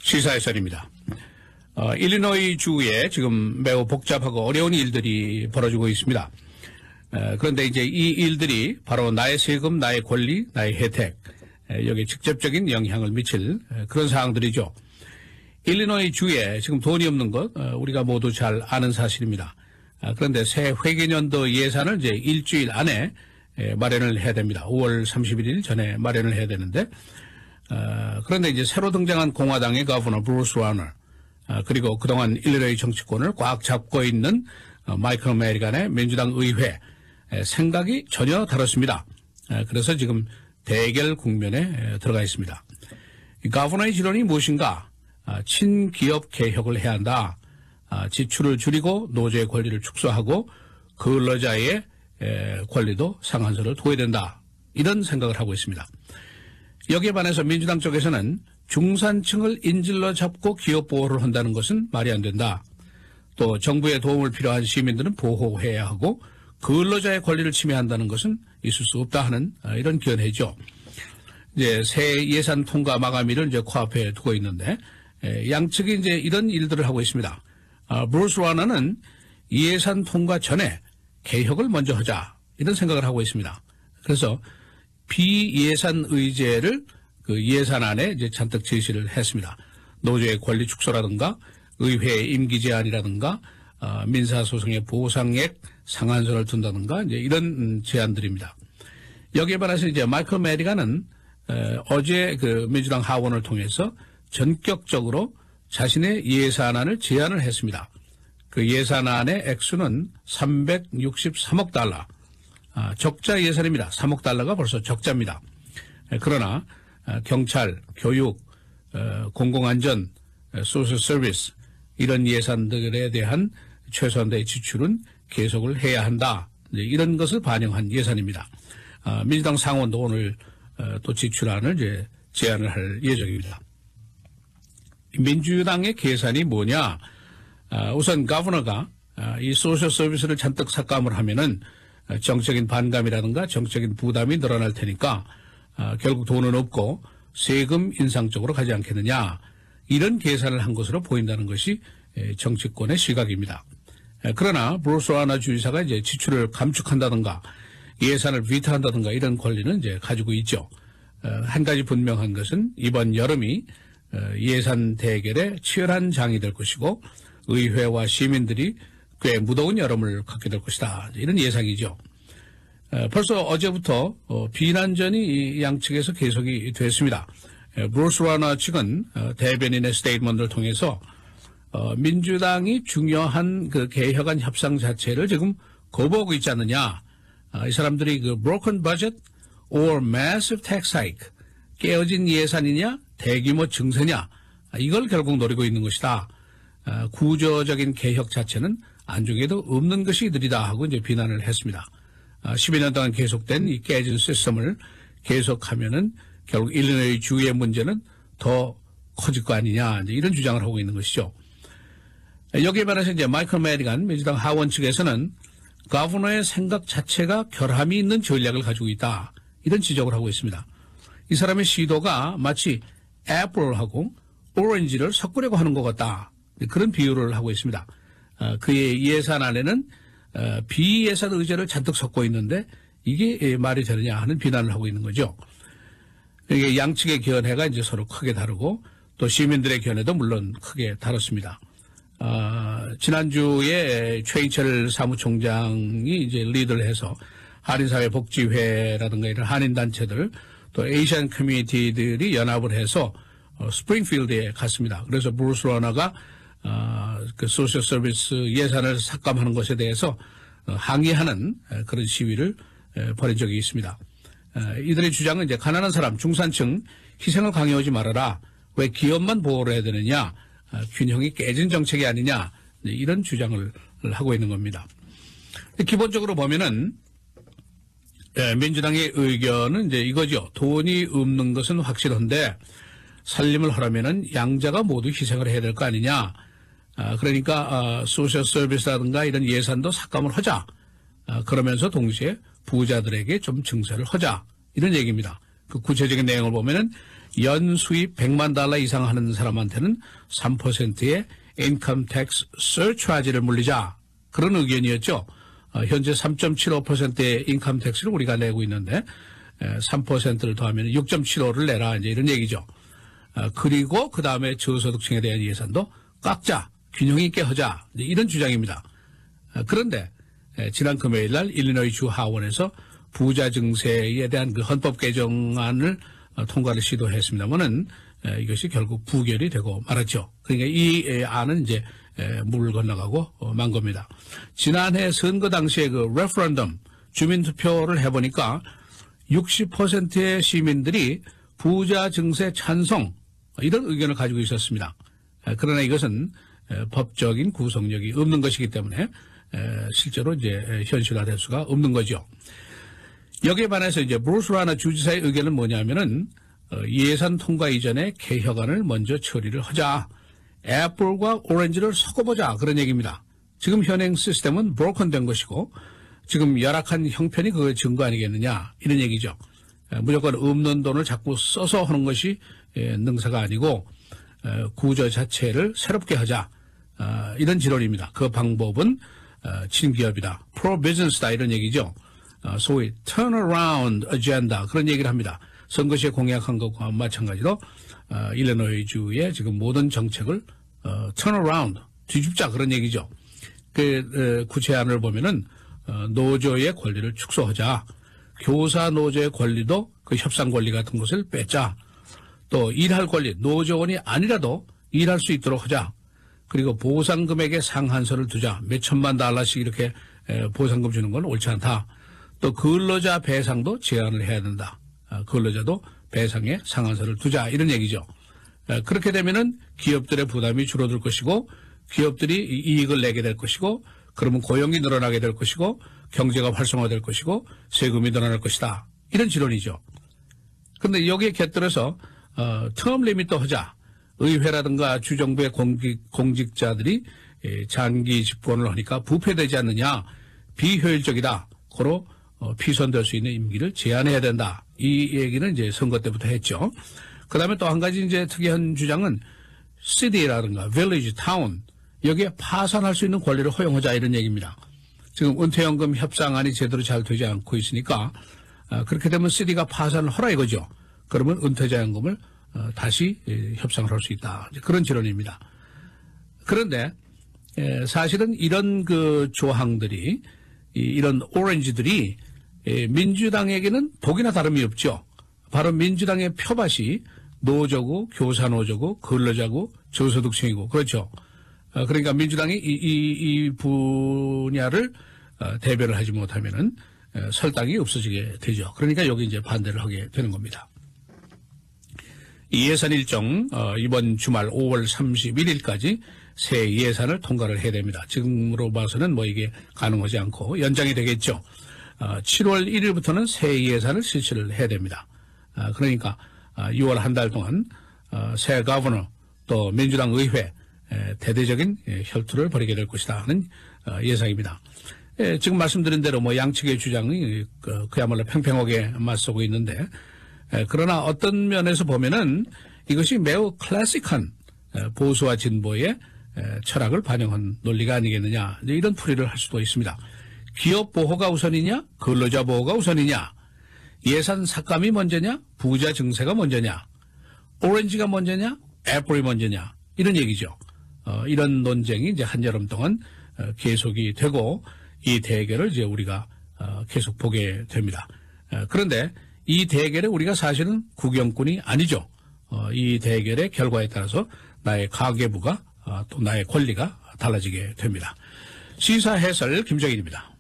시사해설입니다. 일리노이 주에 지금 매우 복잡하고 어려운 일들이 벌어지고 있습니다. 그런데 이제 이 일들이 바로 나의 세금, 나의 권리, 나의 혜택, 여기에 직접적인 영향을 미칠 그런 사항들이죠. 일리노이 주에 지금 돈이 없는 것 우리가 모두 잘 아는 사실입니다. 그런데 새 회계년도 예산을 이제 일주일 안에 마련을 해야 됩니다. 5월 31일 전에 마련을 해야 되는데 그런데 이제 새로 등장한 공화당의 거버너 브루스 와너 그리고 그동안 일리노이 정치권을 꽉 잡고 있는 마이클 메리간의 민주당 의회 생각이 전혀 다릅니다. 그래서 지금 대결 국면에 들어가 있습니다. 거버너의 지론이 무엇인가? 친기업 개혁을 해야 한다. 지출을 줄이고 노조의 권리를 축소하고 근로자의 권리도 상한선을 둬야 된다. 이런 생각을 하고 있습니다. 여기에 반해서 민주당 쪽에서는 중산층을 인질로 잡고 기업 보호를 한다는 것은 말이 안 된다. 또 정부의 도움을 필요한 시민들은 보호해야 하고 근로자의 권리를 침해한다는 것은 있을 수 없다 하는 이런 견해죠. 이제 새 예산 통과 마감일을 이제 코앞에 두고 있는데 양측이 이제 이런 일들을 하고 있습니다. 브루스 와너는 예산 통과 전에 개혁을 먼저 하자 이런 생각을 하고 있습니다. 그래서 비예산 의제를 그 예산안에 이제 잔뜩 제시를 했습니다. 노조의 권리 축소라든가 의회 임기 제한이라든가 민사소송의 보상액 상한선을 둔다든가 이제 이런 제안들입니다. 여기에 반해서 이제 마이클 메리간은 어제 그 민주당 하원을 통해서 전격적으로 자신의 예산안을 제안을 했습니다. 그 예산안의 액수는 363억 달러. 적자 예산입니다. 3억 달러가 벌써 적자입니다. 그러나 경찰, 교육, 공공안전, 소셜 서비스 이런 예산들에 대한 최소한도의 지출은 계속을 해야 한다. 이런 것을 반영한 예산입니다. 민주당 상원도 오늘 또 지출안을 이제 제안을 할 예정입니다. 민주당의 계산이 뭐냐? 우선 거버너가 이 소셜 서비스를 잔뜩 삭감을 하면은 정적인 반감이라든가 정적인 부담이 늘어날 테니까 결국 돈은 없고 세금 인상 쪽으로 가지 않겠느냐 이런 계산을 한 것으로 보인다는 것이 정치권의 시각입니다. 그러나 브루스 와너 주지사가 이제 지출을 감축한다든가 예산을 비타한다든가 이런 권리는 이제 가지고 있죠. 한 가지 분명한 것은 이번 여름이 예산 대결의 치열한 장이 될 것이고 의회와 시민들이 꽤 무더운 여름을 갖게 될 것이다. 이런 예상이죠. 벌써 어제부터 비난전이 양측에서 계속이 됐습니다. 브루스 와너 측은 대변인의 스테이트먼트를 통해서 민주당이 중요한 그 개혁안 협상 자체를 지금 거부하고 있지 않느냐. 이 사람들이 그 broken budget or massive tax hike 깨어진 예산이냐 대규모 증세냐 이걸 결국 노리고 있는 것이다. 구조적인 개혁 자체는 안중에도 없는 것이 이들이다 하고 이제 비난을 했습니다. 12년 동안 계속된 이 깨진 시스템을 계속하면은 결국 일리노이 주의 문제는 더 커질 거 아니냐 이런 주장을 하고 있는 것이죠. 여기에 반해서 이제 마이클 메리간 민주당 하원 측에서는 거버너의 생각 자체가 결함이 있는 전략을 가지고 있다 이런 지적을 하고 있습니다. 이 사람의 시도가 마치 애플하고 오렌지를 섞으려고 하는 것 같다 그런 비유를 하고 있습니다. 그의 예산안에는 비예산 의제를 잔뜩 섞고 있는데 이게 말이 되느냐 하는 비난을 하고 있는 거죠. 이게 양측의 견해가 이제 서로 크게 다르고 또 시민들의 견해도 물론 크게 다릅니다. 지난주에 최인철 사무총장이 이제 리드를 해서 한인사회복지회라든가 이런 한인단체들 또 에이시안 커뮤니티들이 연합을 해서 스프링필드에 갔습니다. 그래서 브루스 와너가 그 소셜 서비스 예산을 삭감하는 것에 대해서 항의하는 그런 시위를 벌인 적이 있습니다. 이들의 주장은 이제 가난한 사람, 중산층 희생을 강요하지 말아라. 왜 기업만 보호를 해야 되느냐? 균형이 깨진 정책이 아니냐? 이런 주장을 하고 있는 겁니다. 기본적으로 보면은 민주당의 의견은 이제 이거죠. 돈이 없는 것은 확실한데 살림을 하려면은 양자가 모두 희생을 해야 될 거 아니냐? 그러니까 소셜 서비스라든가 이런 예산도 삭감을 하자. 그러면서 동시에 부자들에게 좀 증세를 하자. 이런 얘기입니다. 그 구체적인 내용을 보면은 연수입 100만 달러 이상 하는 사람한테는 3%의 인컴 텍스 서차지를 물리자. 그런 의견이었죠. 현재 3.75%의 인컴 텍스를 우리가 내고 있는데 3%를 더하면 6.75를 내라 이제 이런 얘기죠. 그리고 그 다음에 저소득층에 대한 예산도 깎자, 균형 있게 하자 이런 주장입니다. 그런데 지난 금요일 날 일리노이 주 하원에서 부자 증세에 대한 그 헌법 개정안을 통과를 시도했습니다만은 이것이 결국 부결이 되고 말았죠. 그러니까 이 안은 이제 물 건너가고 만 겁니다. 지난해 선거 당시에 그 레퍼런덤 주민투표를 해보니까 60%의 시민들이 부자 증세 찬성 이런 의견을 가지고 있었습니다. 그러나 이것은 법적인 구속력이 없는 것이기 때문에 실제로 이제 현실화될 수가 없는 거죠. 여기에 반해서 이제 브루스 라너 주지사의 의견은 뭐냐면은 예산 통과 이전에 개혁안을 먼저 처리를 하자. 애플과 오렌지를 섞어보자 그런 얘기입니다. 지금 현행 시스템은 브로큰된 것이고 지금 열악한 형편이 그 증거 아니겠느냐 이런 얘기죠. 무조건 없는 돈을 자꾸 써서 하는 것이 능사가 아니고 구조 자체를 새롭게 하자 이런 지론입니다. 그 방법은 친기업이다. 프로-비즈니스다 이런 얘기죠. 소위 turnaround agenda 그런 얘기를 합니다. 선거 시에 공약한 것과 마찬가지로 일리노이주의 지금 모든 정책을 turnaround 뒤집자 그런 얘기죠. 그 구체안을 보면은 노조의 권리를 축소하자. 교사 노조의 권리도 그 협상 권리 같은 것을 뺐자. 또 일할 권리 노조원이 아니라도 일할 수 있도록 하자. 그리고 보상금액의 상한선을 두자. 몇 천만 달러씩 이렇게 보상금 주는 건 옳지 않다. 또 근로자 배상도 제한을 해야 된다. 근로자도 배상에 상한선을 두자 이런 얘기죠. 그렇게 되면은 기업들의 부담이 줄어들 것이고 기업들이 이익을 내게 될 것이고 그러면 고용이 늘어나게 될 것이고 경제가 활성화될 것이고 세금이 늘어날 것이다. 이런 지론이죠. 그런데 여기에 곁들여서 텀 리밋도 하자. 의회라든가 주정부의 공직자들이 장기 집권을 하니까 부패되지 않느냐. 비효율적이다. 고로 피선될 수 있는 임기를 제한해야 된다. 이 얘기는 이제 선거 때부터 했죠. 그 다음에 또 한 가지 이제 특이한 주장은 city라든가 village, town 여기에 파산할 수 있는 권리를 허용하자 이런 얘기입니다. 지금 은퇴연금 협상안이 제대로 잘 되지 않고 있으니까 그렇게 되면 city가 파산을 하라 이거죠. 그러면 은퇴자연금을 다시 협상을 할 수 있다. 그런 지론입니다. 그런데 사실은 이런 그 조항들이 이런 오렌지들이 민주당에게는 독이나 다름이 없죠. 바로 민주당의 표밭이 노조고 교사노조고 근로자고 저소득층이고 그렇죠. 그러니까 민주당이 이 분야를 대변을 하지 못하면은 설당이 없어지게 되죠. 그러니까 여기 이제 반대를 하게 되는 겁니다. 이 예산 일정 이번 주말 5월 31일까지 새 예산을 통과를 해야 됩니다. 지금으로 봐서는 뭐 이게 가능하지 않고 연장이 되겠죠. 7월 1일부터는 새 예산을 실시를 해야 됩니다. 그러니까 6월 한 달 동안 새 거버너 또 민주당 의회 대대적인 혈투를 벌이게 될 것이다 하는 예상입니다. 지금 말씀드린 대로 뭐 양측의 주장이 그야말로 팽팽하게 맞서고 있는데 그러나 어떤 면에서 보면은 이것이 매우 클래식한 보수와 진보의 철학을 반영한 논리가 아니겠느냐 이런 풀이를 할 수도 있습니다. 기업 보호가 우선이냐 근로자 보호가 우선이냐 예산 삭감이 먼저냐 부자 증세가 먼저냐 오렌지가 먼저냐 애플이 먼저냐 이런 얘기죠. 이런 논쟁이 이제 한여름 동안 계속이 되고 이 대결을 이제 우리가 계속 보게 됩니다. 그런데 이 대결에 우리가 사실은 구경꾼이 아니죠. 이 대결의 결과에 따라서 나의 가계부가 또 나의 권리가 달라지게 됩니다. 시사 해설 김정일입니다.